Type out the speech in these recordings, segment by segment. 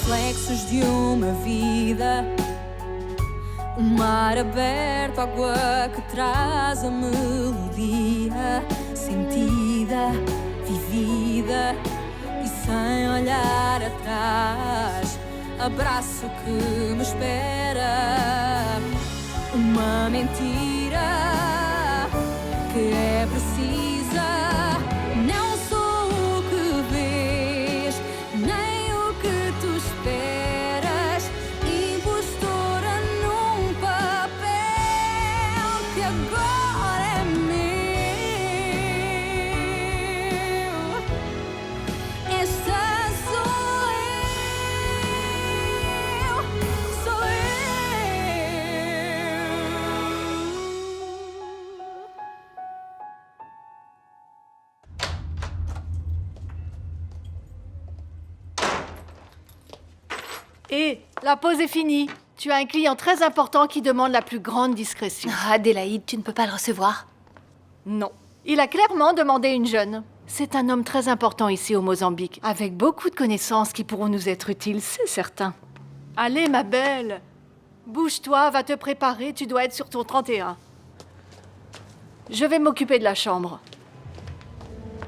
reflexos de uma vida. O mar aberto, água que traz a melodia sentida, vivida e sem olhar atrás. Abraço que me espera. Uma mentira que é precisa. Não sou o que vês, nem o que tu esperas. Impostora num papel que agora é meu. Esta sou eu, sou eu. Et la pause est finie. Tu as un client très important qui demande la plus grande discrétion. Adélaïde, tu ne peux pas le recevoir? Non. Il a clairement demandé une jeune. C'est un homme très important ici au Mozambique, avec beaucoup de connaissances qui pourront nous être utiles, c'est certain. Allez, ma belle. Bouge-toi, va te préparer, tu dois être sur ton 31. Je vais m'occuper de la chambre.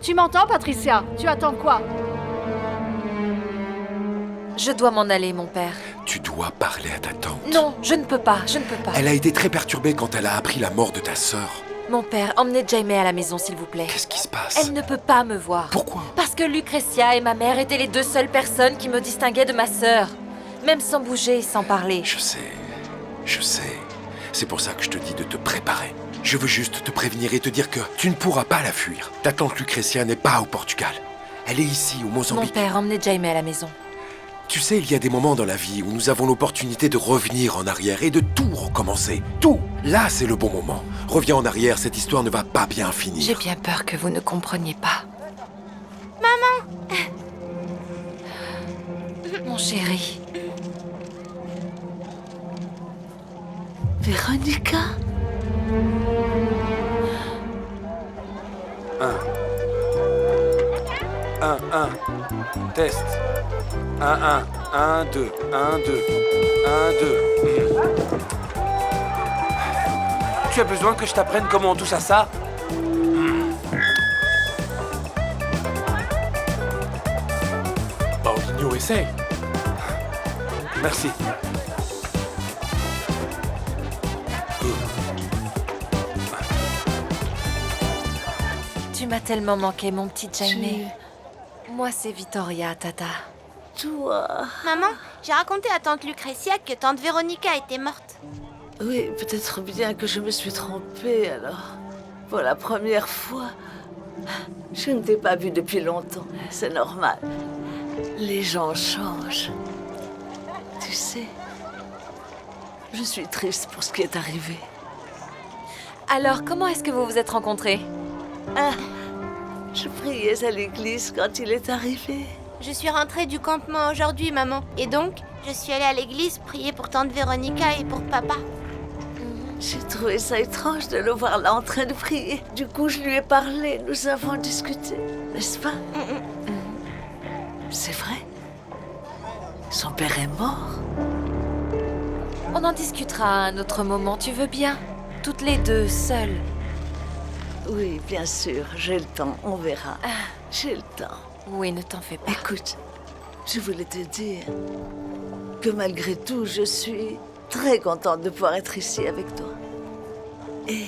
Tu m'entends, Patricia? Tu attends quoi? Je dois m'en aller, mon père. Tu dois parler à ta tante. Non, je ne peux pas, je ne peux pas. Elle a été très perturbée quand elle a appris la mort de ta sœur. Mon père, emmenez Jaime à la maison, s'il vous plaît. Qu'est-ce qui se passe? Elle ne peut pas me voir. Pourquoi? Parce que Lucretia et ma mère étaient les deux seules personnes qui me distinguaient de ma sœur. Même sans bouger, sans parler. Je sais. C'est pour ça que je te dis de te préparer. Je veux juste te prévenir et te dire que tu ne pourras pas la fuir. Ta tante Lucretia n'est pas au Portugal. Elle est ici, au Mon Mozambique. père, emmenez Jaime à la maison. Tu sais, il y a des moments dans la vie où nous avons l'opportunité de revenir en arrière et de tout recommencer. Tout! Là, c'est le bon moment. Reviens en arrière, cette histoire ne va pas bien finir. J'ai bien peur que vous ne compreniez pas. Mon chéri. Véronica? Un. Test. 1, 2, 1, 2, 1, 2. Tu as besoin que je t'apprenne comment on touche à ça? Paulinho, essaye. Merci. Tu m'as tellement manqué, mon petit Jaime. Moi, c'est Vittoria, Tata. Toi? Maman, j'ai raconté à tante Lucretia que tante Véronica était morte. Oui, peut-être bien que je me suis trompée alors. Pour la première fois. Je ne t'ai pas vue depuis longtemps. C'est normal. Les gens changent. Tu sais, je suis triste pour ce qui est arrivé. Alors, comment est-ce que vous vous êtes rencontrés? Je priais à l'église quand il est arrivé. Je suis rentrée du campement aujourd'hui, maman. Et donc, je suis allée à l'église prier pour tante Véronica et pour papa. J'ai trouvé ça étrange de le voir là en train de prier. Du coup, je lui ai parlé, nous avons discuté, n'est-ce pas? C'est vrai? Son père est mort? On en discutera à un autre moment, tu veux bien? Toutes les deux, seules. Oui, bien sûr, j'ai le temps, on verra. J'ai le temps. Oui, ne t'en fais pas. Écoute, je voulais te dire que malgré tout, je suis très contente de pouvoir être ici avec toi. Et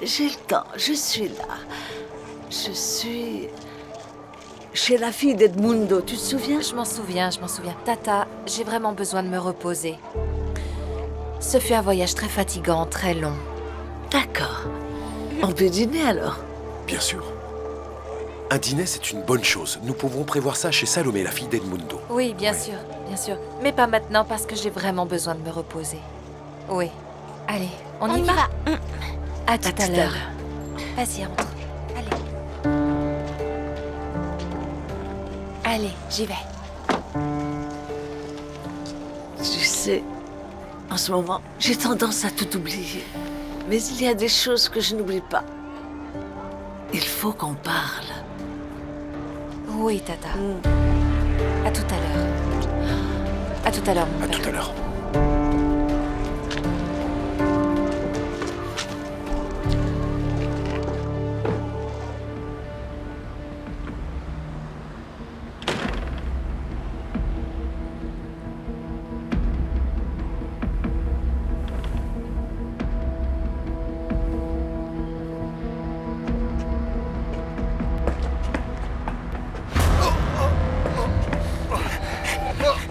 j'ai le temps, je suis là. Je suis chez la fille d'Edmundo, tu te souviens? Je m'en souviens. Tata, j'ai vraiment besoin de me reposer. Ce fut un voyage très fatigant, très long. D'accord. On peut dîner alors? Bien sûr. Un dîner, c'est une bonne chose. Nous pouvons prévoir ça chez Salomé, la fille d'Edmundo. Oui, bien sûr. Mais pas maintenant parce que j'ai vraiment besoin de me reposer. Oui. Allez, on y va. À tout à l'heure. Vas-y, entre. Allez, j'y vais. Tu sais, en ce moment, j'ai tendance à tout oublier. Mais il y a des choses que je n'oublie pas. Il faut qu'on parle. Oui, Tata. À tout à l'heure. À tout à l'heure, mon À père. tout à l'heure.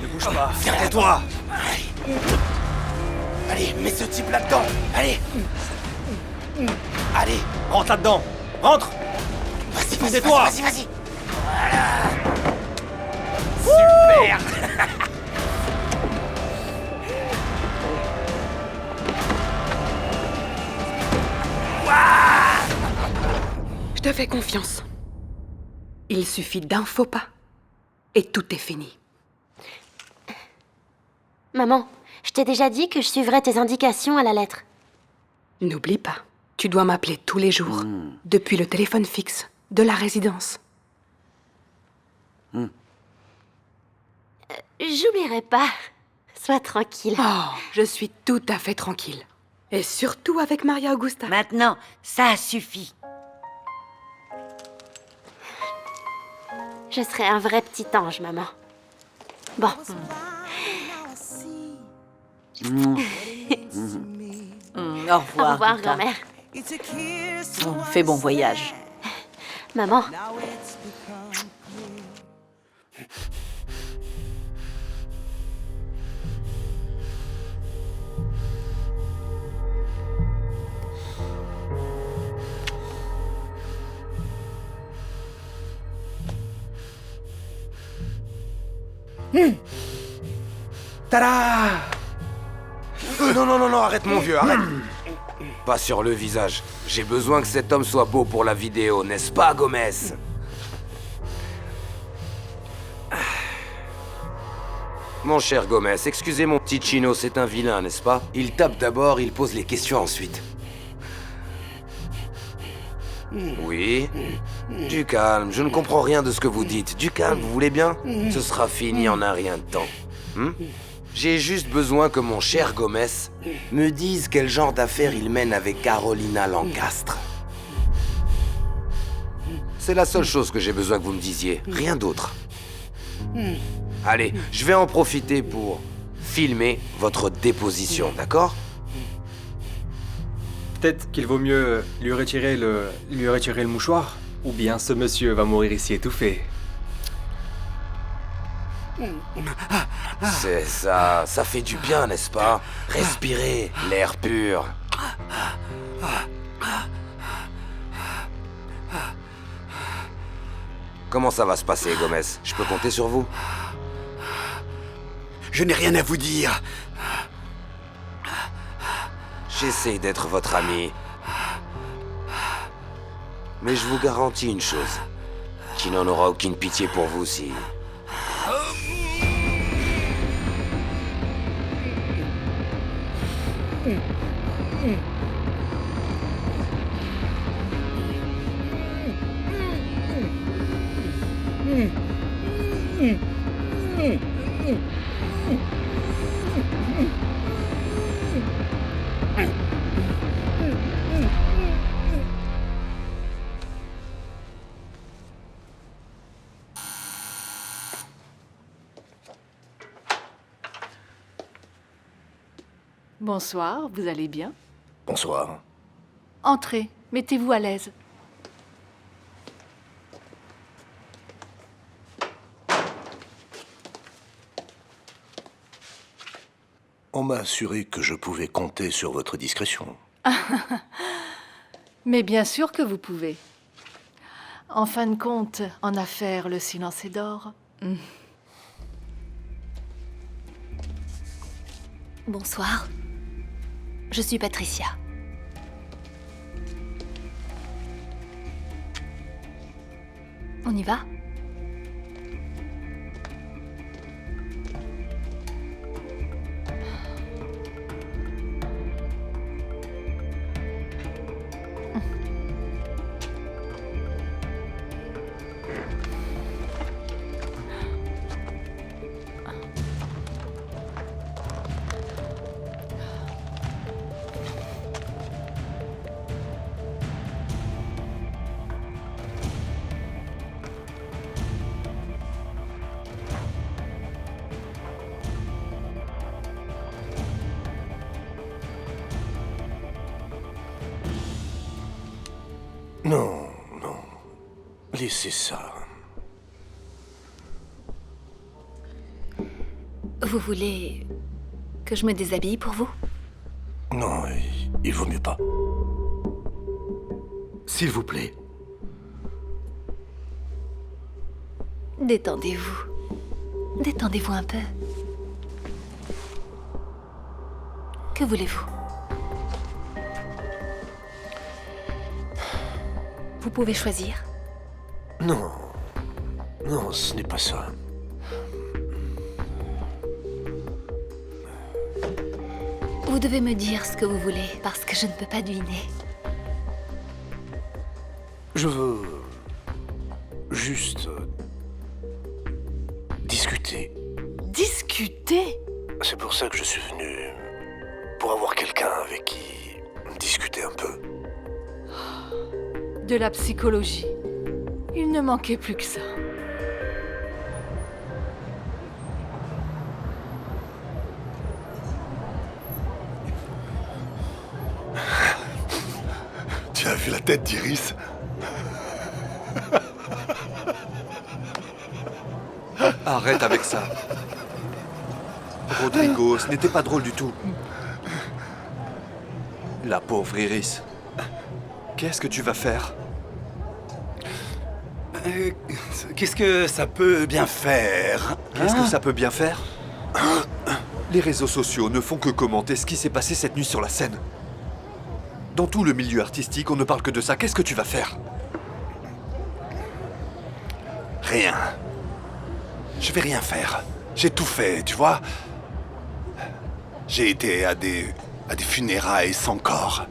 Ne bouge pas. Viens, tais-toi. Allez, mets ce type là-dedans. Allez. Allez, Rentre là-dedans. Rentre. vas-y, vas-y, Tais-toi. vas-y, vas-y. Je te fais confiance. Il suffit d'un faux pas et tout est fini. Maman, je t'ai déjà dit que je suivrais tes indications à la lettre. N'oublie pas, tu dois m'appeler tous les jours, depuis le téléphone fixe de la résidence. J'oublierai pas. Sois tranquille. Oh, je suis tout à fait tranquille. Et surtout avec Maria Augusta. Maintenant, ça suffit. Je serai un vrai petit ange, maman. Bon. Au revoir. Au revoir, Rita. grand-mère. Fais bon voyage. Maman, Tada! Non, non, non, non, arrête mon vieux, arrête. Pas sur le visage. J'ai besoin que cet homme soit beau pour la vidéo, n'est-ce pas, Gomez? Mon cher Gomez, excusez mon petit Chino, c'est un vilain, n'est-ce pas? Il tape d'abord, il pose les questions ensuite. Oui? Du calme, je ne comprends rien de ce que vous dites. Du calme, vous voulez bien? Ce sera fini en un rien de temps. J'ai juste besoin que mon cher Gomez me dise quel genre d'affaires il mène avec Carolina Lancastre. C'est la seule chose que j'ai besoin que vous me disiez, rien d'autre. Allez, je vais en profiter pour filmer votre déposition, d'accord? Peut-être qu'il vaut mieux lui retirer le mouchoir, ou bien ce monsieur va mourir ici étouffé. C'est ça, ça fait du bien, n'est-ce pas? Respirez l'air pur. Comment ça va se passer, Gomez? Je peux compter sur vous? Je n'ai rien à vous dire. J'essaie d'être votre ami. Mais je vous garantis une chose. Qu'il n'en aura aucune pitié pour vous si... Bonsoir, vous allez bien? Bonsoir. Entrez, mettez-vous à l'aise. On m'a assuré que je pouvais compter sur votre discrétion. Mais bien sûr que vous pouvez. En fin de compte, en affaires, le silence est d'or. Bonsoir. Je suis Patricia. On y va? Laissez ça. Vous voulez que je me déshabille pour vous? Non, il vaut mieux pas. S'il vous plaît. Détendez-vous. Détendez-vous un peu. Que voulez-vous? Vous pouvez choisir. Non. Non, ce n'est pas ça. Vous devez me dire ce que vous voulez, parce que je ne peux pas deviner. Je veux... juste... discuter. Discuter? C'est pour ça que je suis venu. Pour avoir quelqu'un avec qui discuter un peu. De la psychologie. Il ne manquait plus que ça. Tu as vu la tête d'Iris? Arrête avec ça. Rodrigo, ce n'était pas drôle du tout. La pauvre Iris. Qu'est-ce que tu vas faire? Qu'est-ce que ça peut bien faire? Qu'est-ce que ça peut bien faire? Les réseaux sociaux ne font que commenter ce qui s'est passé cette nuit sur la scène. Dans tout le milieu artistique, on ne parle que de ça. Qu'est-ce que tu vas faire? Rien. Je vais rien faire. J'ai tout fait, tu vois. J'ai été à des funérailles sans corps.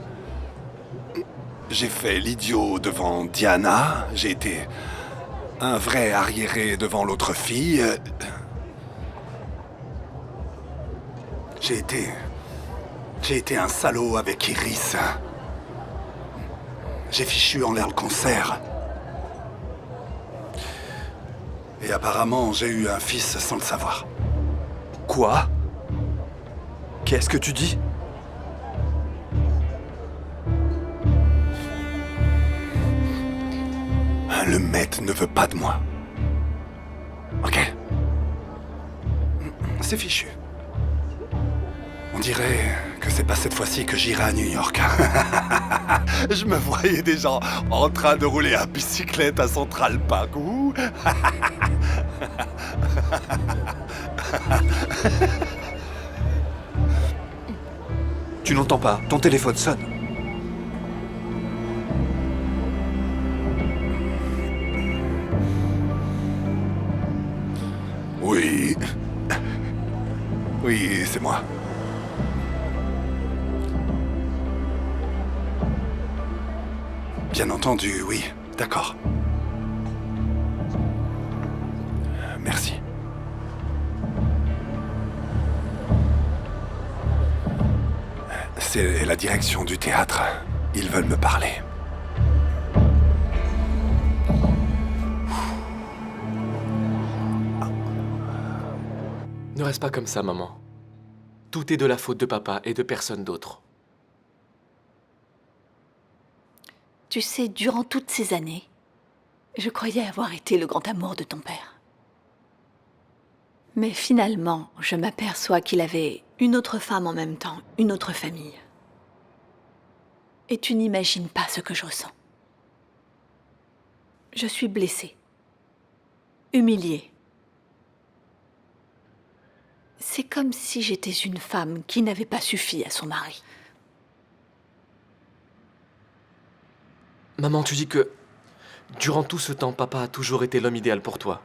J'ai fait l'idiot devant Diana. J'ai été un vrai arriéré devant l'autre fille. J'ai été un salaud avec Iris. J'ai fichu en l'air le concert. Et apparemment, j'ai eu un fils sans le savoir. Quoi? Qu'est-ce que tu dis? Le maître ne veut pas de moi. Ok? C'est fichu. On dirait que c'est pas cette fois-ci que j'irai à New York. Je me voyais déjà en train de rouler à bicyclette à Central Park. Ouh. Tu n'entends pas, ton téléphone sonne. Oui. Oui, c'est moi. Bien entendu, oui. D'accord. Merci. C'est la direction du théâtre. Ils veulent me parler. Ne reste pas comme ça, maman. Tout est de la faute de papa et de personne d'autre. Tu sais, durant toutes ces années, je croyais avoir été le grand amour de ton père. Mais finalement, je m'aperçois qu'il avait une autre femme en même temps, une autre famille. Et tu n'imagines pas ce que je ressens. Je suis blessée, humiliée. C'est comme si j'étais une femme qui n'avait pas suffi à son mari. Maman, tu dis que durant tout ce temps, papa a toujours été l'homme idéal pour toi.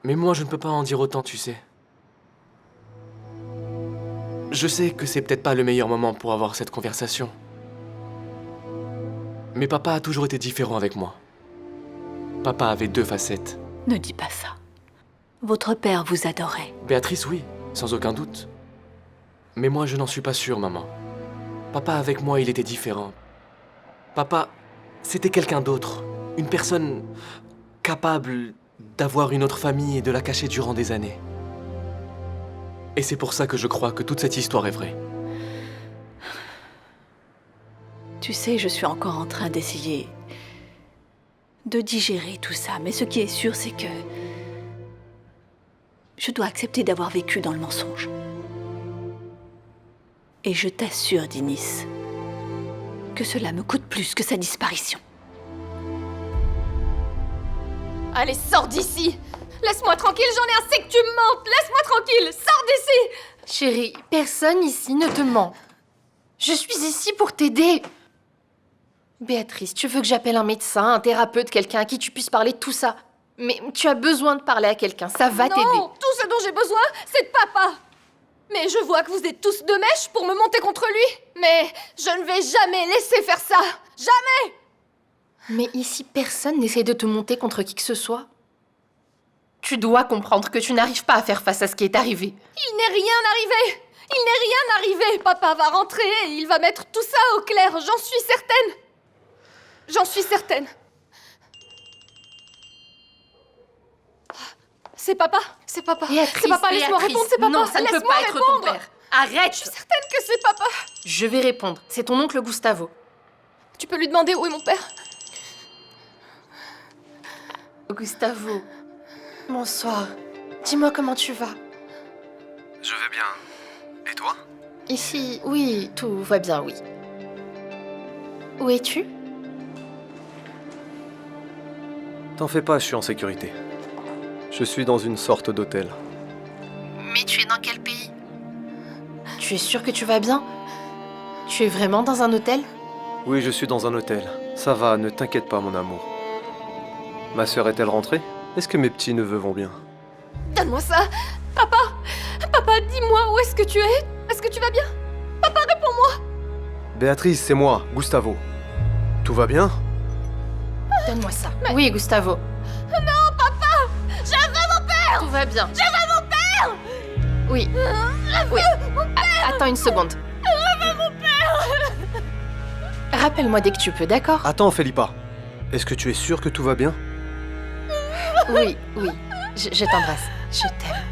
Mais moi, je ne peux pas en dire autant, tu sais. Je sais que c'est peut-être pas le meilleur moment pour avoir cette conversation. Mais papa a toujours été différent avec moi. Papa avait deux facettes. Ne dis pas ça. Votre père vous adorait. Béatrice, oui, sans aucun doute. Mais moi, je n'en suis pas sûr, maman. Papa, avec moi, il était différent. Papa, c'était quelqu'un d'autre. Une personne capable d'avoir une autre famille et de la cacher durant des années. Et c'est pour ça que je crois que toute cette histoire est vraie. Tu sais, je suis encore en train d'essayer de digérer tout ça. Mais ce qui est sûr, c'est que je dois accepter d'avoir vécu dans le mensonge. Et je t'assure, Dinis, que cela me coûte plus que sa disparition. Allez, sors d'ici! Laisse-moi tranquille, j'en ai assez que tu me mentes! Laisse-moi tranquille! Sors d'ici! Chérie, personne ici ne te ment. Je suis ici pour t'aider. Béatrice, tu veux que j'appelle un médecin, un thérapeute, quelqu'un à qui tu puisses parler de tout ça. Mais tu as besoin de parler à quelqu'un, ça va t'aider. Non, tout ce dont j'ai besoin, c'est de papa! Mais je vois que vous êtes tous de mèche pour me monter contre lui. Mais je ne vais jamais laisser faire ça! Jamais! Mais ici, personne n'essaie de te monter contre qui que ce soit. Tu dois comprendre que tu n'arrives pas à faire face à ce qui est arrivé. Il n'est rien arrivé! Il n'est rien arrivé! Papa va rentrer et il va mettre tout ça au clair, j'en suis certaine! J'en suis certaine! C'est papa! C'est papa! Béatrice, C'est papa, laisse-moi Béatrice, répondre, c'est papa! non, ça ne peut Laisse-moi pas être ton répondre. père. Arrête! Je suis certaine que c'est papa! Je vais répondre. C'est ton oncle Gustavo. Tu peux lui demander où est mon père? Gustavo, bonsoir. Dis-moi comment tu vas. Je vais bien. Et toi? Ici, oui, tout va bien, oui. Où es-tu? T'en fais pas, je suis en sécurité. Je suis dans une sorte d'hôtel. Mais tu es dans quel pays? Tu es sûr que tu vas bien? Tu es vraiment dans un hôtel? Oui, je suis dans un hôtel. Ça va, ne t'inquiète pas, mon amour. Ma sœur est-elle rentrée? Est-ce que mes petits-neveux vont bien? Donne-moi ça! Papa! Papa, dis-moi où est-ce que tu es? Est-ce que tu vas bien? Papa, réponds-moi! Béatrice, c'est moi, Gustavo. Tout va bien? Donne-moi ça. Oui, Gustavo. Non, papa! Je veux mon père! Tout va bien. Je veux mon père! Oui. Je veux Oui. mon père! Attends une seconde. Je veux mon père! Rappelle-moi dès que tu peux, d'accord? Attends, Felipa. Est-ce que tu es sûre que tout va bien? Oui, oui. Je t'embrasse. Je t'aime.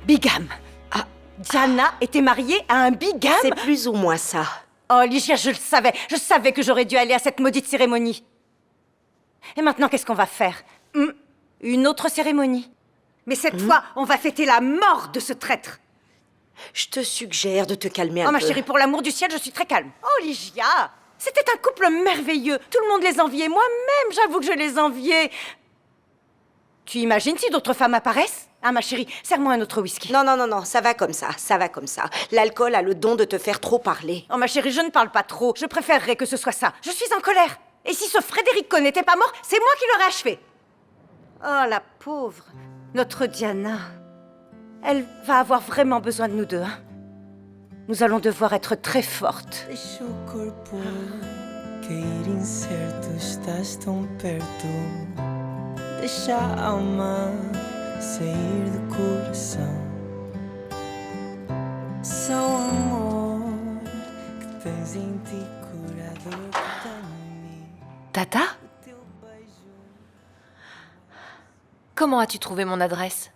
Bigame. Ah, Diana était mariée à un bigame? C'est plus ou moins ça. Oh, Ligia, je le savais. Je savais que j'aurais dû aller à cette maudite cérémonie. Et maintenant, qu'est-ce qu'on va faire? Une autre cérémonie. Mais cette fois, on va fêter la mort de ce traître. Je te suggère de te calmer un Oh, peu. ma chérie, pour l'amour du ciel, je suis très calme. Oh, Ligia, c'était un couple merveilleux. Tout le monde les enviait. Moi-même, j'avoue que je les enviais. Tu imagines si d'autres femmes apparaissent? Ah, ma chérie, serre-moi un autre whisky. Non, non, non, non, ça va comme ça, ça va comme ça. L'alcool a le don de te faire trop parler. Oh, ma chérie, je ne parle pas trop. Je préférerais que ce soit ça. Je suis en colère. Et si ce Frédérico n'était pas mort, c'est moi qui l'aurais achevé. Oh, la pauvre. Notre Diana. Elle va avoir vraiment besoin de nous deux, hein. Nous allons devoir être très fortes. Deixa o corpo cair incerto, estás tão perto. Deixa a alma sair do coração. Só o amor que tens em ti, curador que tem em mim. Tata? Comment as-tu trouvé mon adresse?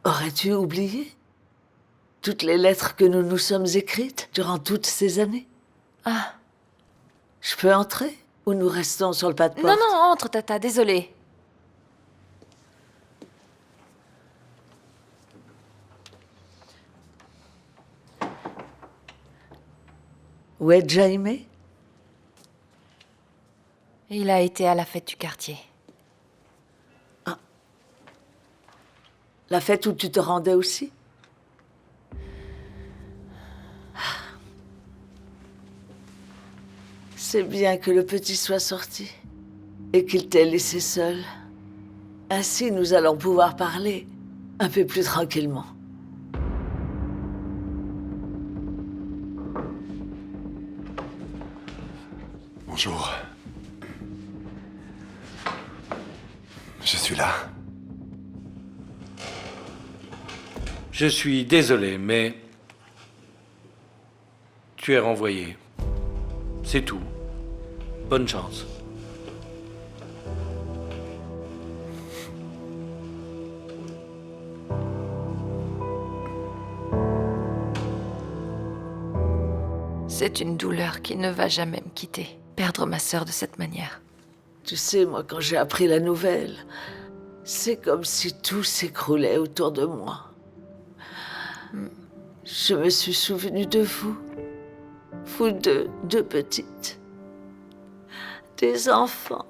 Aurais-tu oublié toutes les lettres que nous nous sommes écrites durant toutes ces années? Ah. Je peux entrer? Ou nous restons sur le pas de porte? Non, non, entre, Tata, désolée. Où est Jaime? Il a été à la fête du quartier. Ah. La fête où tu te rendais aussi? C'est bien que le petit soit sorti et qu'il t'ait laissé seul. Ainsi, nous allons pouvoir parler un peu plus tranquillement. Bonjour. Je suis là. Je suis désolé, mais tu es renvoyé. C'est tout. Bonne chance. C'est une douleur qui ne va jamais me quitter. Perdre ma sœur de cette manière. Tu sais, moi, quand j'ai appris la nouvelle, c'est comme si tout s'écroulait autour de moi. Je me suis souvenue de vous. Vous deux petites. Des enfants.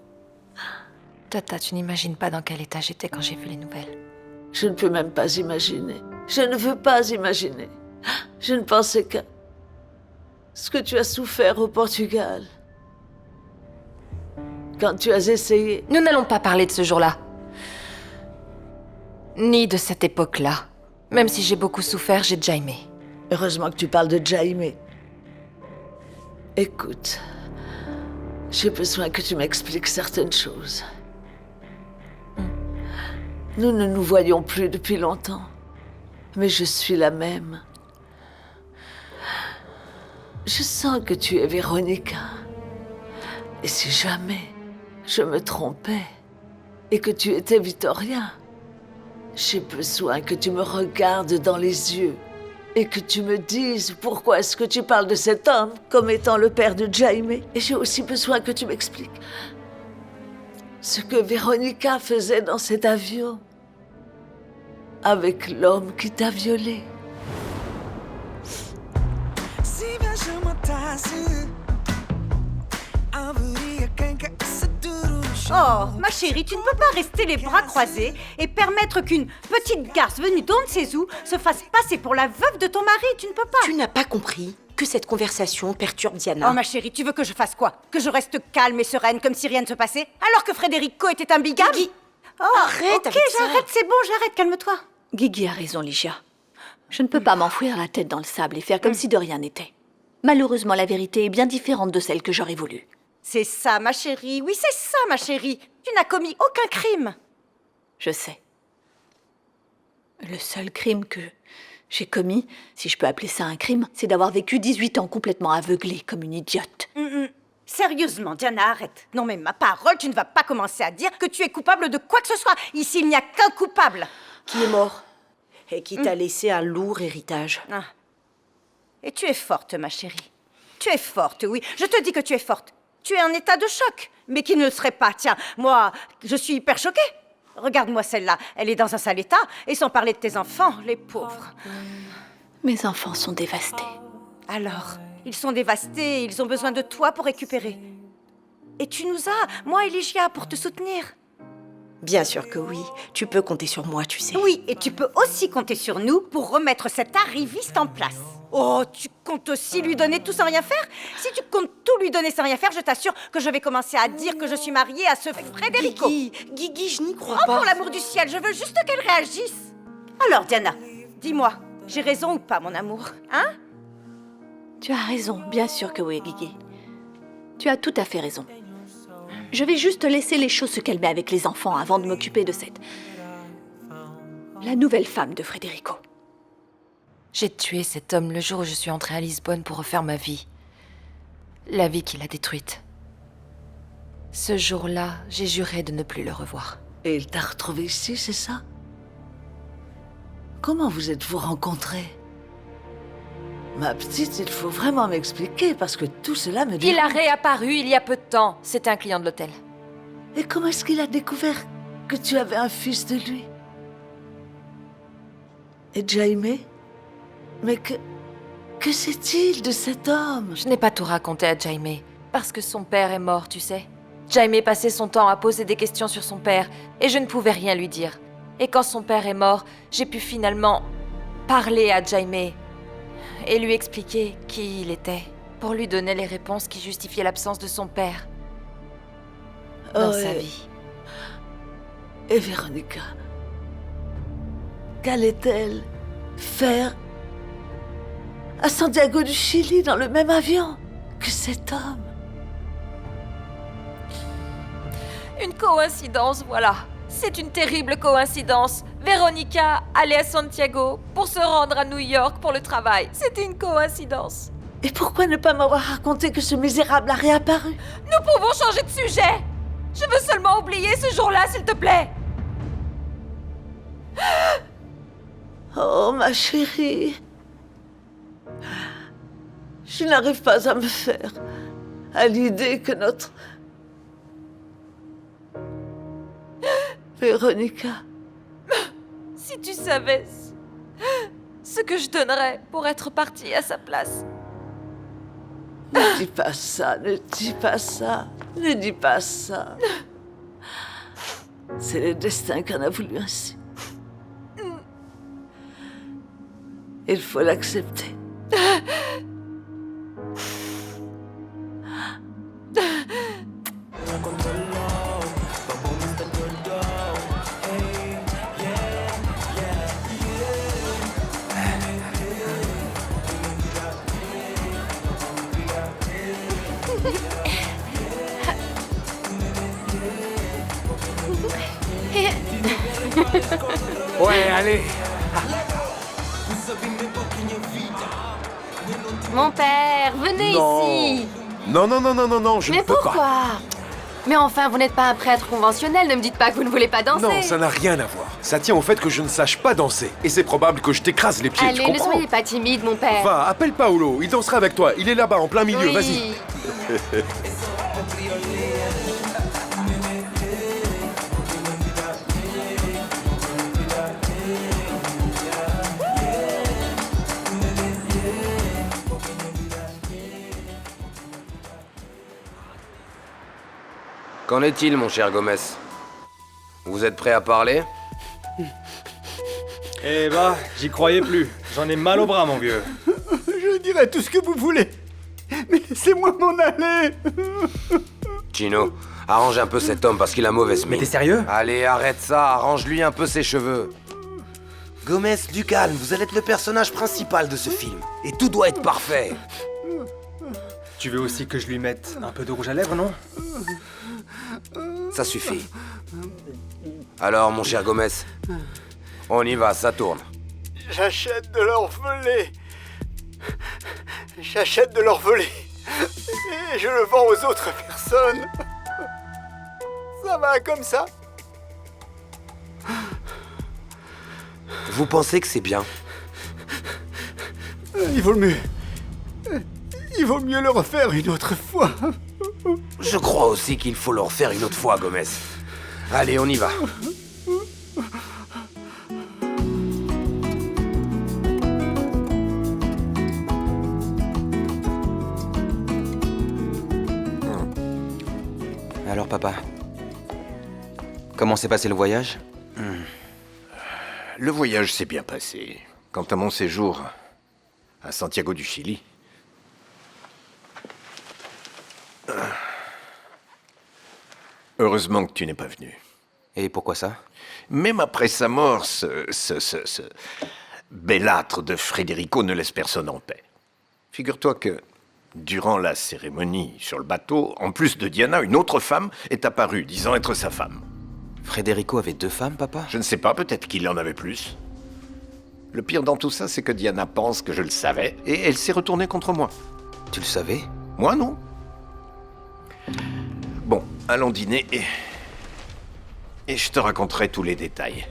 Tata, tu n'imagines pas dans quel état j'étais quand j'ai vu les nouvelles. Je ne peux même pas imaginer. Je ne veux pas imaginer. Je ne pensais qu'à ce que tu as souffert au Portugal. Quand tu as essayé... Nous n'allons pas parler de ce jour-là. Ni de cette époque-là. Même si j'ai beaucoup souffert, j'ai déjà aimé. Heureusement que tu parles de Jaime. Écoute, j'ai besoin que tu m'expliques certaines choses. Nous ne nous voyons plus depuis longtemps, mais je suis la même. Je sens que tu es Véronica. Et si jamais je me trompais et que tu étais Vittoria, j'ai besoin que tu me regardes dans les yeux et que tu me dises pourquoi est-ce que tu parles de cet homme comme étant le père de Jaime. Et j'ai aussi besoin que tu m'expliques ce que Véronica faisait dans cet avion avec l'homme qui t'a violée. Oh, ma chérie, tu ne peux pas rester les bras croisés et permettre qu'une petite garce venue d'on ne sait où se fasse passer pour la veuve de ton mari. Tu ne peux pas. Tu n'as pas compris que cette conversation perturbe Diana. Oh, ma chérie, tu veux que je fasse quoi? Que je reste calme et sereine comme si rien ne se passait? Alors que Federico était un bigame? Guigui, oh, arrête ok, avec ça. j'arrête, c'est bon, j'arrête, calme-toi. Guigui a raison, Ligia. Je ne peux pas m'enfouir la tête dans le sable et faire comme si de rien n'était. Malheureusement, la vérité est bien différente de celle que j'aurais voulu. C'est ça, ma chérie. Oui, c'est ça, ma chérie. Tu n'as commis aucun crime. Je sais. Le seul crime que j'ai commis, si je peux appeler ça un crime, c'est d'avoir vécu 18 ans complètement aveuglée comme une idiote. Sérieusement, Diana, arrête. Non mais ma parole, tu ne vas pas commencer à dire que tu es coupable de quoi que ce soit. Ici, il n'y a qu'un coupable. Qui est mort et qui t'a laissé un lourd héritage. Ah. Et tu es forte, ma chérie. Tu es forte, oui. Je te dis que tu es forte. Tu es en état de choc. Mais qui ne le serait pas? Tiens, moi, je suis hyper choquée. Regarde-moi celle-là. Elle est dans un sale état. Et sans parler de tes enfants, les pauvres. Mes enfants sont dévastés. Alors, ils sont dévastés. Ils ont besoin de toi pour récupérer. Et tu nous as, moi et Ligia, pour te soutenir. Bien sûr que oui. Tu peux compter sur moi, tu sais. Oui, et tu peux aussi compter sur nous pour remettre cet arriviste en place. Oh, tu comptes aussi lui donner tout sans rien faire? Si tu comptes tout lui donner sans rien faire, je t'assure que je vais commencer à dire que je suis mariée à ce Federico. Guigui, je n'y crois pas. pas. Pour l'amour du ciel, je veux juste qu'elle réagisse. Alors, Diana, dis-moi, j'ai raison ou pas, mon amour? Hein? Tu as raison, bien sûr que oui, Guigui. Tu as tout à fait raison. Je vais juste laisser les choses se calmer avec les enfants avant de m'occuper de cette... la nouvelle femme de Federico. J'ai tué cet homme le jour où je suis entrée à Lisbonne pour refaire ma vie. La vie qu'il a détruite. Ce jour-là, j'ai juré de ne plus le revoir. Et il t'a retrouvé ici, c'est ça? Comment vous êtes-vous rencontrés? Ma petite, il faut vraiment m'expliquer parce que tout cela me dit... Il a réapparu il y a peu de temps. C'était un client de l'hôtel. Et comment est-ce qu'il a découvert que tu avais un fils de lui? Et Jaime? Mais que sait-il de cet homme? Je n'ai pas tout raconté à Jaime, parce que son père est mort, tu sais. Jaime passait son temps à poser des questions sur son père, et je ne pouvais rien lui dire. Et quand son père est mort, j'ai pu finalement parler à Jaime et lui expliquer qui il était, pour lui donner les réponses qui justifiaient l'absence de son père dans sa vie. Et Véronica, qu'allait-elle faire à Santiago du Chili dans le même avion que cet homme? Une coïncidence, voilà. C'est une terrible coïncidence. Véronica allait à Santiago pour se rendre à New York pour le travail. C'était une coïncidence. Et pourquoi ne pas m'avoir raconté que ce misérable a réapparu? Nous pouvons changer de sujet. Je veux seulement oublier ce jour-là, s'il te plaît. Oh, ma chérie. Je n'arrive pas à me faire à l'idée que notre Véronica... Si tu savais ce que je donnerais pour être partie à sa place. Ne dis pas ça, ne dis pas ça, ne dis pas ça. C'est le destin qui en a voulu ainsi. Il faut l'accepter. Ouais, allez. Mon père, venez Non. ici. Non, je Mais ne peux pas. pourquoi? Mais enfin, vous n'êtes pas un prêtre conventionnel, ne me dites pas que vous ne voulez pas danser. Non, ça n'a rien à voir. Ça tient au fait que je ne sache pas danser. Et c'est probable que je t'écrase les pieds, tu Allez, ne comprends? soyez pas timide, mon père. Va, appelle Paolo, il dansera avec toi. Il est là-bas, en plein milieu, Oui. vas-y. Qu'en est-il, mon cher Gomez? Vous êtes prêt à parler? Eh bah, j'y croyais plus. J'en ai mal au bras, mon vieux. Je dirai tout ce que vous voulez, mais laissez-moi m'en aller. Chino, arrange un peu cet homme parce qu'il a mauvaise mine. Mais t'es sérieux? Allez, arrête ça, arrange-lui un peu ses cheveux. Gomez, du calme, vous allez être le personnage principal de ce film. Et tout doit être parfait. Tu veux aussi que je lui mette un peu de rouge à lèvres, non? Ça suffit. Alors, mon cher Gomez, on y va, ça tourne. J'achète de l'or volé. J'achète de l'or volé. Et je le vends aux autres personnes. Ça va comme ça? Vous pensez que c'est bien? Il vaut mieux. Il vaut mieux le refaire une autre fois. Je crois aussi qu'il faut le refaire une autre fois, Gomez. Allez, on y va. Alors, papa, comment s'est passé le voyage? Le voyage s'est bien passé. Quant à mon séjour à Santiago du Chili... Heureusement que tu n'es pas venu. Et pourquoi ça? Même après sa mort, ce bellâtre de Federico ne laisse personne en paix. Figure-toi que, durant la cérémonie sur le bateau, en plus de Diana, une autre femme est apparue, disant être sa femme. Federico avait 2 femmes, papa? Je ne sais pas, peut-être qu'il en avait plus. Le pire dans tout ça, c'est que Diana pense que je le savais, et elle s'est retournée contre moi. Tu le savais? Moi, non. Bon, allons dîner et je te raconterai tous les détails.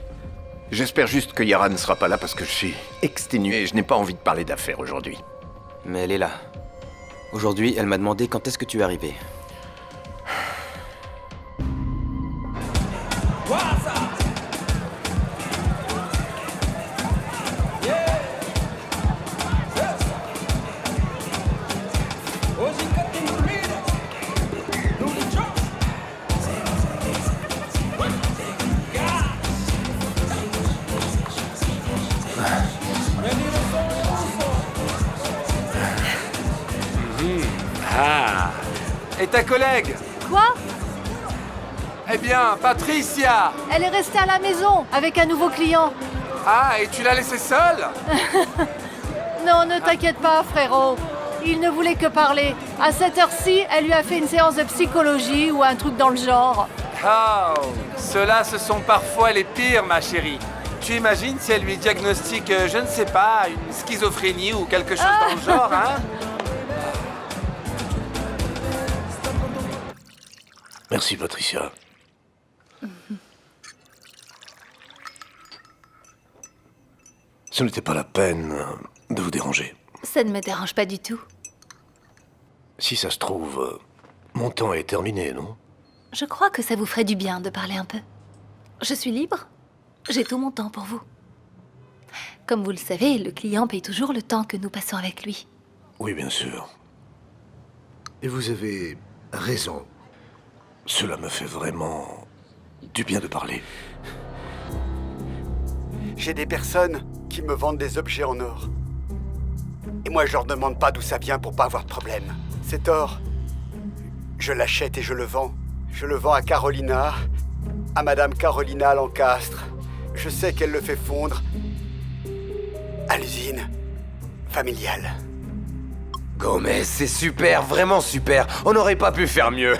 J'espère juste que Yara ne sera pas là parce que je suis exténué et je n'ai pas envie de parler d'affaires aujourd'hui. Mais elle est là. Aujourd'hui, elle m'a demandé quand est-ce que tu es arrivé. Ah. Et ta collègue? Quoi? Eh bien, Patricia! Elle est restée à la maison avec un nouveau client. Ah, et tu l'as laissée seule? Non, ne t'inquiète pas, frérot. Il ne voulait que parler. À cette heure-ci, elle lui a fait une séance de psychologie ou un truc dans le genre. Oh, ceux-là, ce sont parfois les pires, ma chérie. Tu imagines si elle lui diagnostique, je ne sais pas, une schizophrénie ou quelque chose dans le genre, hein? Merci, Patricia. Ce n'était pas la peine de vous déranger. Ça ne me dérange pas du tout. Si ça se trouve, mon temps est terminé, non? Je crois que ça vous ferait du bien de parler un peu. Je suis libre. J'ai tout mon temps pour vous. Comme vous le savez, le client paye toujours le temps que nous passons avec lui. Oui, bien sûr. Et vous avez raison. Cela me fait vraiment du bien de parler. J'ai des personnes qui me vendent des objets en or. Et moi, je leur demande pas d'où ça vient pour pas avoir de problème. Cet or, je l'achète et je le vends. Je le vends à Carolina, à Madame Carolina Lancastre. Je sais qu'elle le fait fondre à l'usine familiale. Gomez, c'est super, vraiment super. On n'aurait pas pu faire mieux.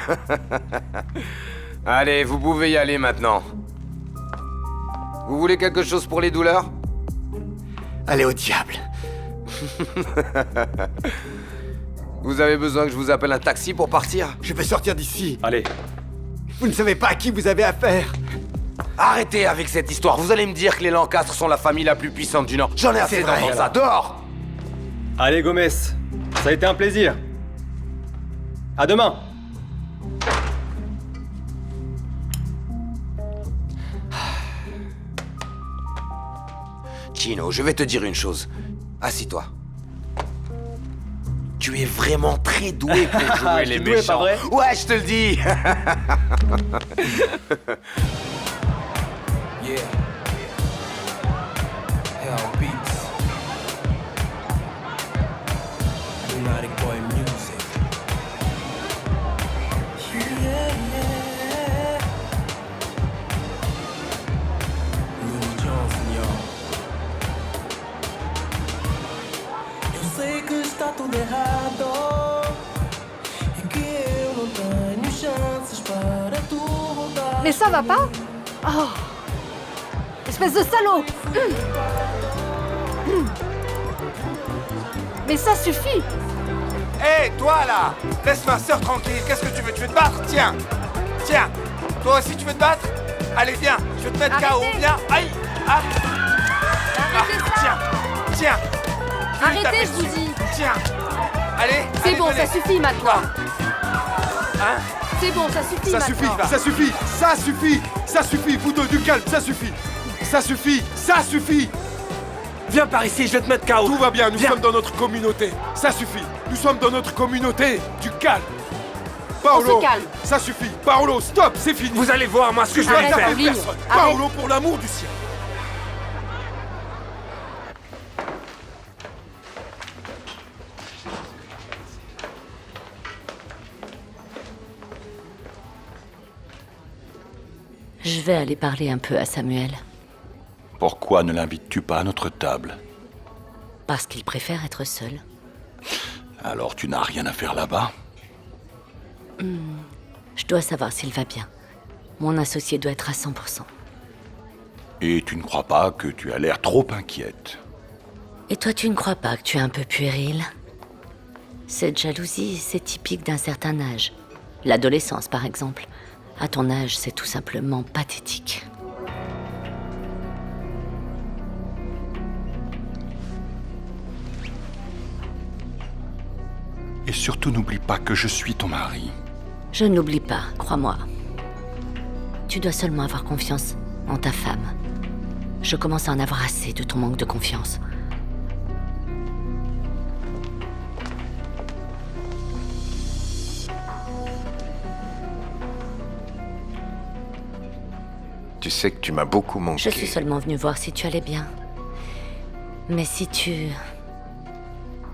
Allez, vous pouvez y aller maintenant. Vous voulez quelque chose pour les douleurs? Allez au diable. Vous avez besoin que je vous appelle un taxi pour partir? Je vais sortir d'ici. Allez. Vous ne savez pas à qui vous avez affaire. Arrêtez avec cette histoire. Vous allez me dire que les Lancastre sont la famille la plus puissante du Nord. J'en ai assez d'entendre ça. Dehors! Allez, Gomez, ça a été un plaisir. À demain. Chino, je vais te dire une chose. Assis-toi. Tu es vraiment très doué pour jouer les doué, méchants. pas vrai? Ouais, je te le dis. Yeah. Hell beats. Lunatic boy music. Yeah, yeah. Louis Johnson, y'all. Eu sei que está tudo errado e que eu não tenho chances para tu voltar. Mais ça va pas? Oh. Espèce de salaud! Mais ça suffit! Hé, toi là! Laisse ma sœur tranquille, qu'est-ce que tu veux? Tu veux te battre? Tiens! Tiens! Toi aussi tu veux te battre? Allez, viens! Je vais te mettre KO, viens! Aïe! Ah. Tiens! Tiens! Arrêtez, je vous dis! Tiens! Allez! C'est allez, bon, venez. ça suffit maintenant! Hein? C'est bon, ça suffit Ça maintenant! suffit, ça suffit, ça suffit, ça suffit, vous deux, du calme, ça suffit. Ça suffit, ça suffit. Viens par ici, je vais te mettre KO. Tout va bien, nous sommes dans notre communauté. Ça suffit, nous sommes dans notre communauté. Du calme. Paolo, On se calme. ça suffit. Paolo, stop, c'est fini. Vous allez voir, moi, ce que je vais Arrête, faire. taper personne. Paolo, pour l'amour du ciel. Je vais aller parler un peu à Samuel. Pourquoi ne l'invites-tu pas à notre table? Parce qu'il préfère être seul. Alors tu n'as rien à faire là-bas? Je dois savoir s'il va bien. Mon associé doit être à 100%. Et tu ne crois pas que tu as l'air trop inquiète? Et toi, tu ne crois pas que tu es un peu puéril? Cette jalousie, c'est typique d'un certain âge. L'adolescence, par exemple. À ton âge, c'est tout simplement pathétique. Et surtout n'oublie pas que je suis ton mari. Je n'oublie pas, crois-moi. Tu dois seulement avoir confiance en ta femme. Je commence à en avoir assez de ton manque de confiance. Tu sais que tu m'as beaucoup manqué. Je suis seulement venue voir si tu allais bien. Mais si tu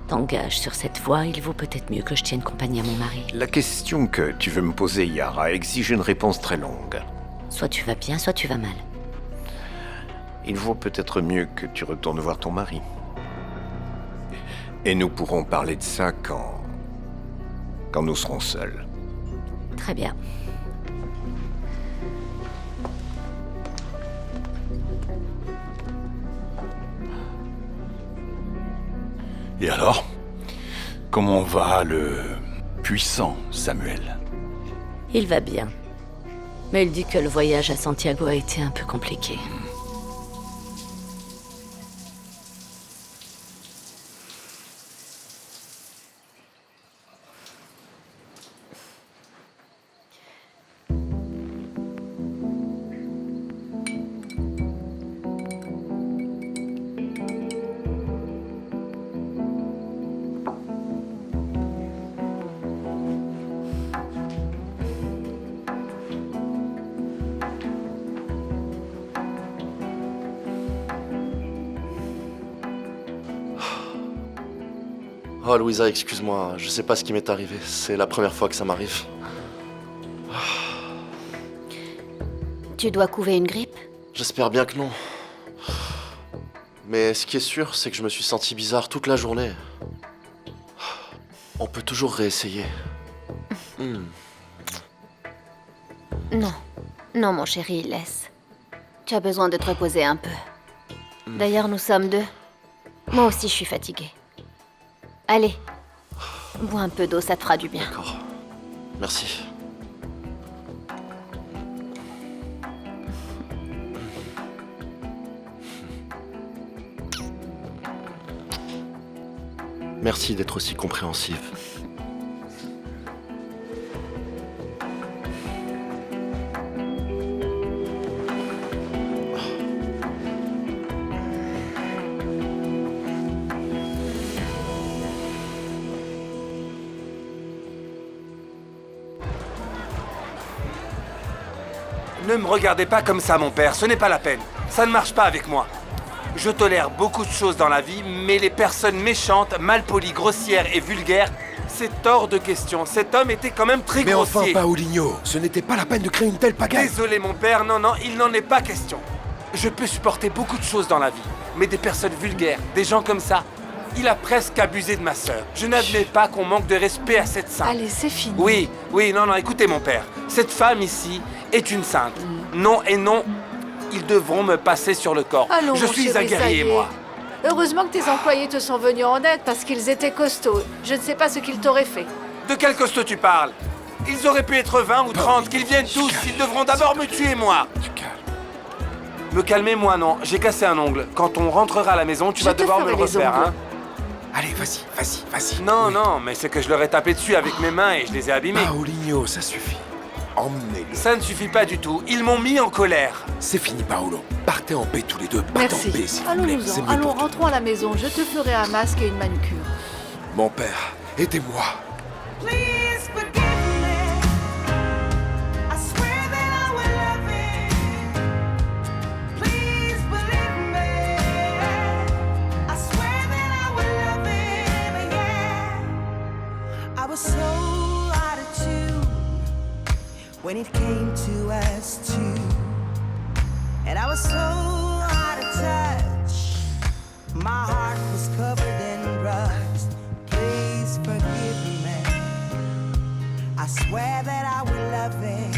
t'engages sur cette voie, il vaut peut-être mieux que je tienne compagnie à mon mari. La question que tu veux me poser, Yara, exige une réponse très longue. Soit tu vas bien, soit tu vas mal. Il vaut peut-être mieux que tu retournes voir ton mari. Et nous pourrons parler de ça quand nous serons seuls. Très bien. Et alors? Comment va le puissant Samuel? Il va bien. Mais il dit que le voyage à Santiago a été un peu compliqué. Oh Louisa, excuse-moi, je sais pas ce qui m'est arrivé. C'est la première fois que ça m'arrive. Tu dois couver une grippe? J'espère bien que non. Mais ce qui est sûr, c'est que je me suis senti bizarre toute la journée. On peut toujours réessayer. Non. Non, mon chéri, laisse. Tu as besoin de te reposer un peu. D'ailleurs, nous sommes deux. Moi aussi, je suis fatiguée. Allez, bois un peu d'eau, ça te fera du bien. D'accord. Merci. Merci d'être aussi compréhensive. Ne me regardez pas comme ça, mon père, ce n'est pas la peine. Ça ne marche pas avec moi. Je tolère beaucoup de choses dans la vie, mais les personnes méchantes, malpolies, grossières et vulgaires, c'est hors de question. Cet homme était quand même très Mais grossier. enfin, Paolinho, ce n'était pas la peine de créer une telle pagaille. Désolé, mon père, non, il n'en est pas question. Je peux supporter beaucoup de choses dans la vie, mais des personnes vulgaires, des gens comme ça, il a presque abusé de ma sœur. Je n'admets pas qu'on manque de respect à cette sainte. Allez, c'est fini. Oui, non, écoutez, mon père. Cette femme ici est une sainte. Non et non, ils devront me passer sur le corps. Allons, je mon suis chéri, un guerrier, ça y est. moi. Heureusement que tes employés te sont venus en aide parce qu'ils étaient costauds. Je ne sais pas ce qu'ils t'auraient fait. De quel costaud tu parles? Ils auraient pu être 20 ou 30, qu'ils viennent tous. Ils devront d'abord me tuer, moi. Me calmer, moi, non. J'ai cassé un ongle. Quand on rentrera à la maison, tu vas devoir me le refaire, hein. Allez, vas-y. Non, mais c'est que je leur ai tapé dessus avec mes mains et je les ai abîmés. Paolinho, ça suffit. Emmenez-le. Ça ne suffit pas du tout. Ils m'ont mis en colère. C'est fini, Paolo. Partez en paix tous les deux. Partez en paix, Merci. s'il vous plaît. C'est Allons-nous-en. mieux Allons, pour tout. rentrons à la maison. Je te ferai un masque et une manucure. Mon père, aidez-moi. Please forgive me. I swear that I will love it. Please believe me. I swear that I will love it. Yeah. I was so out of tune when it came to us two, and I was so out of touch. My heart was covered in rust. Please forgive me. I swear that I will love it.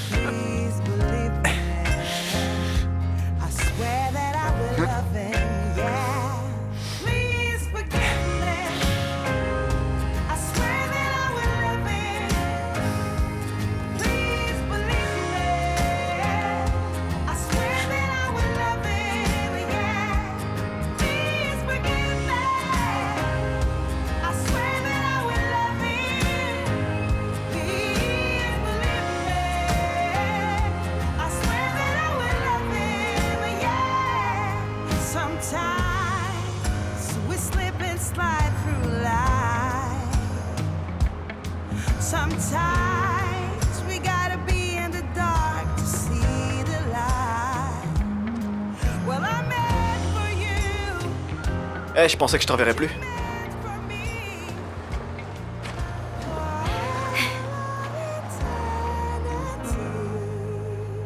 Please believe me. I swear that I will love it. Yeah. Please forgive me. I swear that I will love it. Please believe me. I swear that I will love it. Yeah. Please forgive me. I swear that I will love it. Please believe me. I swear that I will love it. Yeah. Sometimes we slip and slide through life. Sometimes we gotta be in the dark to see the light. Well, I'm meant for you. Je pensais que je te reverrais plus.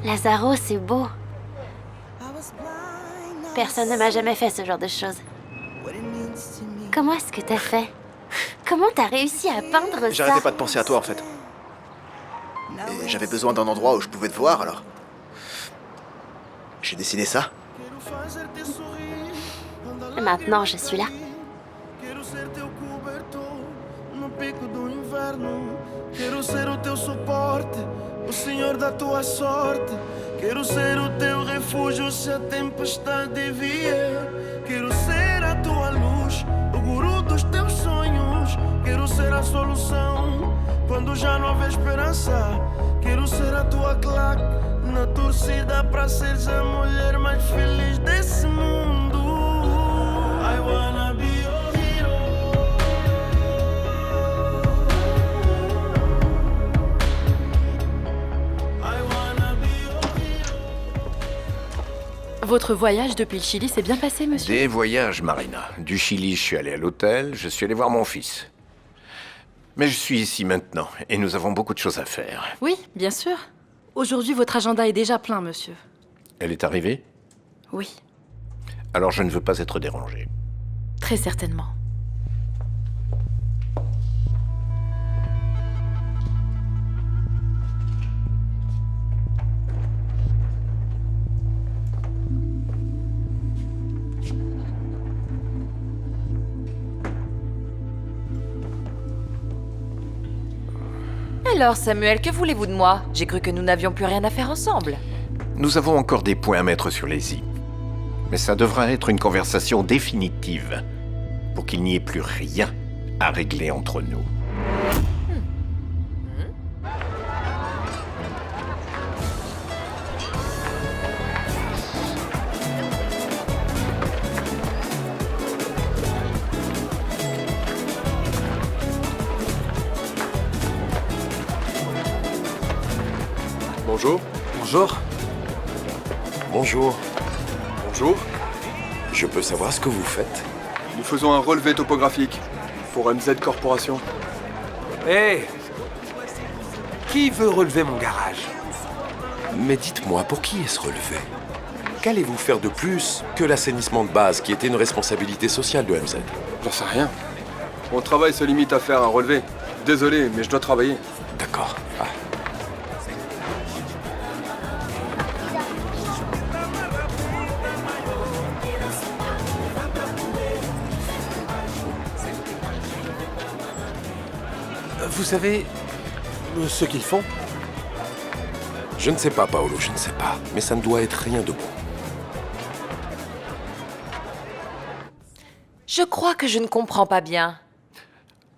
Lazaro, c'est beau. Personne ne m'a jamais fait ce genre de choses. Comment est-ce que t'as fait? Comment t'as réussi à peindre ça? J'arrêtais pas de penser à toi en fait. Et j'avais besoin d'un endroit où je pouvais te voir alors. J'ai dessiné ça. Maintenant, je suis là. Quero ser teu cobertor no pico do inverno. Quero ser o teu suporte, o senhor da tua sorte. Quero ser o teu refúgio se a tempestade vier. Quero ser a tua luz, o guru dos teus sonhos. Quero ser a solução quando já não houver esperança. Quero ser a tua claque na torcida pra seres a mulher mais feliz desse mundo. I wanna be your hero. I wanna be your hero. Votre voyage depuis le Chili s'est bien passé, monsieur? Des voyages, Marina. Du Chili, je suis allé à l'hôtel, je suis allé voir mon fils. Mais je suis ici maintenant, et nous avons beaucoup de choses à faire. Oui, bien sûr. Aujourd'hui, votre agenda est déjà plein, monsieur. Elle est arrivée? Oui, Alors je ne veux pas être dérangé. très certainement. Alors, Samuel, que voulez-vous de moi? J'ai cru que nous n'avions plus rien à faire ensemble. Nous avons encore des points à mettre sur les i. Mais ça devra être une conversation définitive pour qu'il n'y ait plus rien à régler entre nous. Bonjour. Bonjour. Bonjour. Bonjour. Je peux savoir ce que vous faites? Nous faisons un relevé topographique pour MZ Corporation. Hé! Qui veut relever mon garage? Mais dites-moi, pour qui est ce relevé? Qu'allez-vous faire de plus que l'assainissement de base, qui était une responsabilité sociale de MZ? J'en sais rien. Mon travail se limite à faire un relevé. Désolé, mais je dois travailler. D'accord. Ah. Vous savez ce qu'ils font? Je ne sais pas, Paolo, je ne sais pas. Mais ça ne doit être rien de bon. Je crois que je ne comprends pas bien.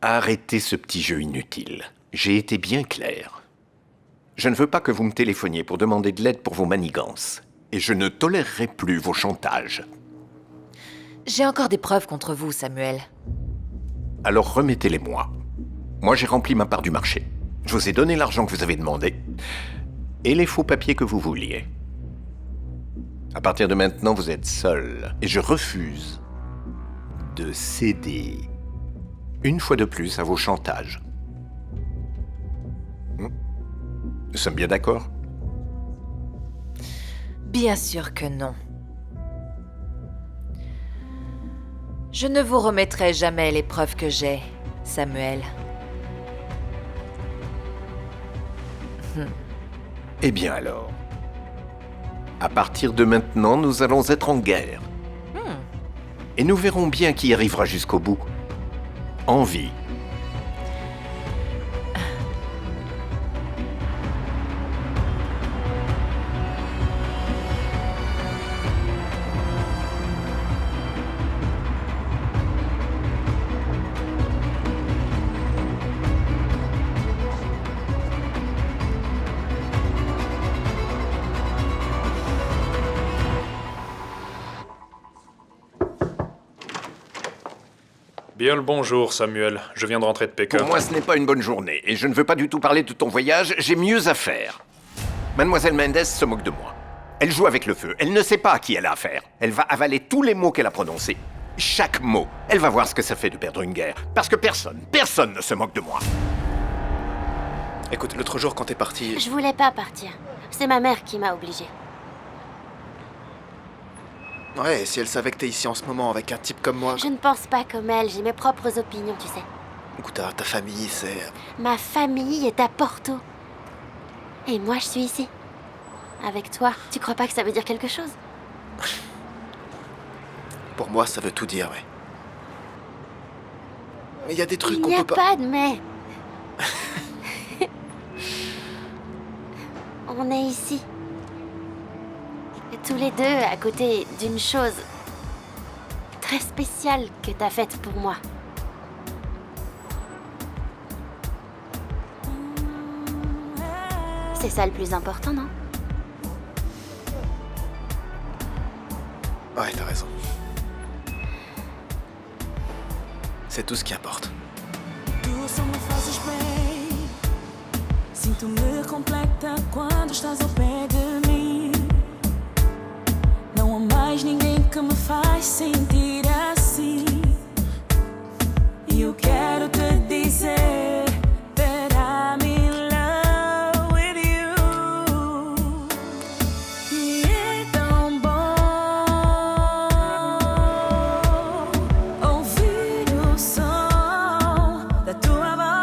Arrêtez ce petit jeu inutile. J'ai été bien clair. Je ne veux pas que vous me téléphoniez pour demander de l'aide pour vos manigances. Et je ne tolérerai plus vos chantages. J'ai encore des preuves contre vous, Samuel. Alors remettez-les-moi. Moi, j'ai rempli ma part du marché. Je vous ai donné l'argent que vous avez demandé. Et les faux papiers que vous vouliez. À partir de maintenant, vous êtes seul. Et je refuse de céder une fois de plus à vos chantages. Nous sommes bien d'accord? Bien sûr que non. Je ne vous remettrai jamais les preuves que j'ai, Samuel. Eh bien alors, à partir de maintenant, nous allons être en guerre. Et nous verrons bien qui arrivera jusqu'au bout. En vie. Bien le bonjour, Samuel. Je viens de rentrer de Pékin. Pour moi, ce n'est pas une bonne journée. Et je ne veux pas du tout parler de ton voyage. J'ai mieux à faire. Mademoiselle Mendes se moque de moi. Elle joue avec le feu. Elle ne sait pas à qui elle a affaire. Elle va avaler tous les mots qu'elle a prononcés. Chaque mot. Elle va voir ce que ça fait de perdre une guerre. Parce que personne ne se moque de moi. Écoute, l'autre jour, quand t'es parti... Je voulais pas partir. C'est ma mère qui m'a obligée. Ouais, si elle savait que t'es ici en ce moment avec un type comme moi... Je ne pense pas comme elle, j'ai mes propres opinions, tu sais. Écoute, ta famille, c'est... Ma famille est à Porto. Et moi, je suis ici. Avec toi, tu crois pas que ça veut dire quelque chose? Pour moi, ça veut tout dire, ouais. Mais il y a des trucs Il qu'on n'y a peut pas de mais. On est ici. Tous les deux à côté d'une chose très spéciale que t'as faite pour moi. C'est ça le plus important, non? Ouais, t'as raison. C'est tout ce qui importe. Tu só me fazes bem. Sinto-me completa quando estás ao pé de mim. Não há mais ninguém que me faz sentir assim. E eu quero te dizer that I'm in love with you. E é tão bom ouvir o som da tua voz.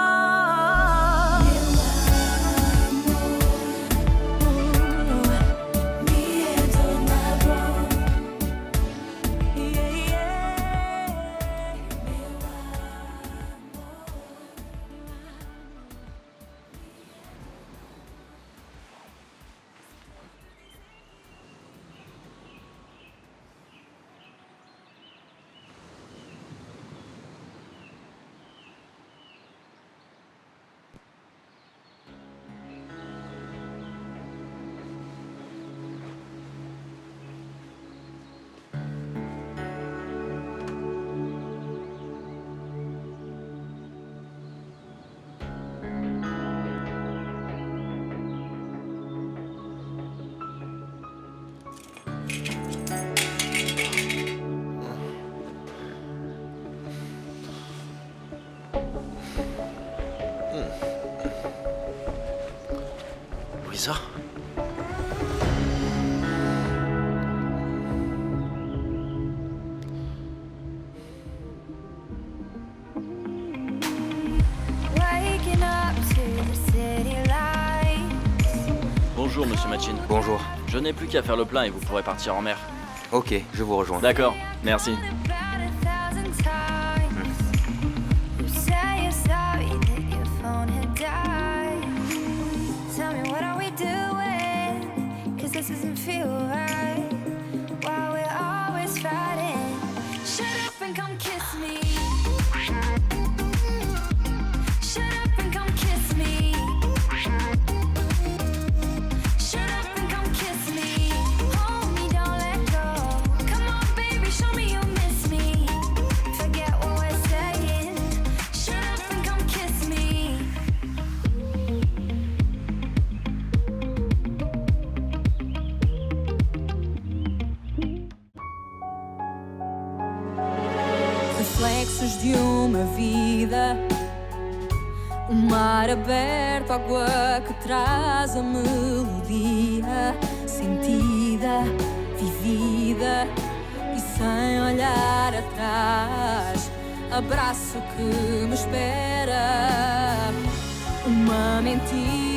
Louisa? Waking up to the city lights. Bonjour, monsieur Machin. Bonjour. Je n'ai plus qu'à faire le plein et vous pourrez partir en mer. Ok, je vous rejoins. D'accord, merci. About 1,000 times. You say you're sorry that your phone had died. Tell me, what are we doing? 'Cause this doesn't feel right. Why we're always fighting. Shut up and come kiss me. Shut up and come kiss me. Shut up and come kiss me. Hold me, don't let go. Come on, baby, show me you miss me. Forget what we're saying. Shut up and come kiss me. Reflexos de uma vida, o mar aberto, água que traz a melodia sentida, vivida e sem olhar atrás. Abraço que me espera, uma mentira.